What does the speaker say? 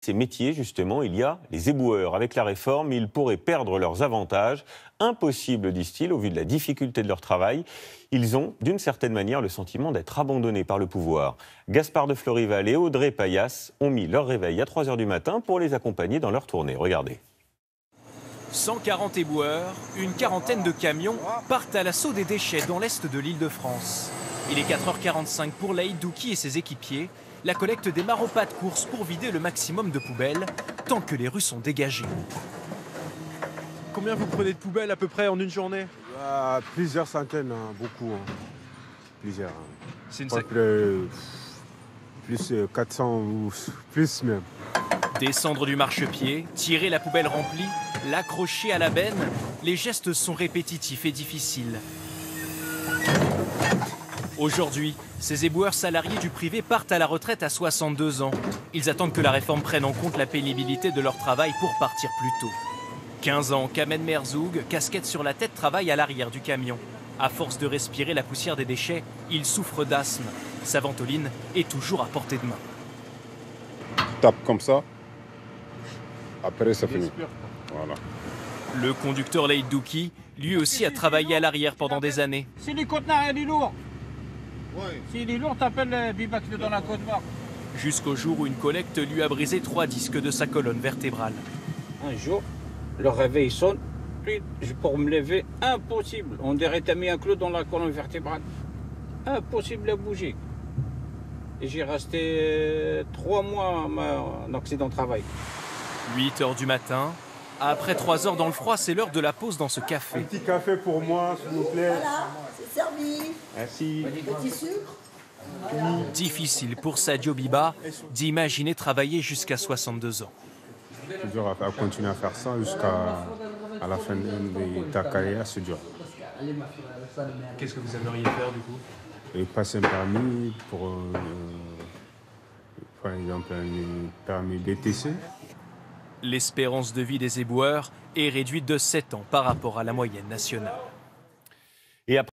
ces métiers, justement, il y a les éboueurs. Avec la réforme, ils pourraient perdre leurs avantages. Impossible, disent-ils, au vu de la difficulté de leur travail. Ils ont, d'une certaine manière, le sentiment d'être abandonnés par le pouvoir. Gaspard de Florival et Audrey Payas ont mis leur réveil à 3 h du matin pour les accompagner dans leur tournée. Regardez. 140 éboueurs, une quarantaine de camions partent à l'assaut des déchets dans l'est de l'Île-de-France. Il est 4h45 pour Laïd Douki et ses équipiers. La collecte démarre au pas de course pour vider le maximum de poubelles, tant que les rues sont dégagées. Combien vous prenez de poubelles à peu près en une journée? Plusieurs centaines, hein, beaucoup. Hein. Plusieurs. Hein. C'est une plus 400 ou plus même. Descendre du marchepied, tirer la poubelle remplie, l'accrocher à la benne, les gestes sont répétitifs et difficiles. Aujourd'hui, ces éboueurs salariés du privé partent à la retraite à 62 ans. Ils attendent que la réforme prenne en compte la pénibilité de leur travail pour partir plus tôt. 15 ans, Kamen Merzoug, casquette sur la tête, travaille à l'arrière du camion. À force de respirer la poussière des déchets, il souffre d'asthme. Sa ventoline est toujours à portée de main. Tape comme ça, après ça finit. Voilà. Le conducteur Laïd Douki, lui aussi, a travaillé à l'arrière pendant des années. Si les conteneurs il est lourd, s'il est lourd, t'appelles Bibac dans la côte nord. Jusqu'au jour où une collecte lui a brisé 3 disques de sa colonne vertébrale. Un jour, le réveil sonne, pour me lever, impossible. On dirait que t'as mis un clou dans la colonne vertébrale. Impossible à bouger. Et j'ai resté 3 mois en accident de travail. 8 h du matin. Après 3 heures dans le froid, c'est l'heure de la pause dans ce café. Un petit café pour moi, s'il vous plaît. Voilà, c'est servi. Merci. Petit sucre. Difficile pour Sadio Biba d'imaginer travailler jusqu'à 62 ans. Toujours à continuer à faire ça jusqu'à la fin de ta carrière, c'est dur. Qu'est-ce que vous aimeriez faire du coup? Et passer un permis pour, par exemple, un permis BTC. L'espérance de vie des éboueurs est réduite de 7 ans par rapport à la moyenne nationale. Et après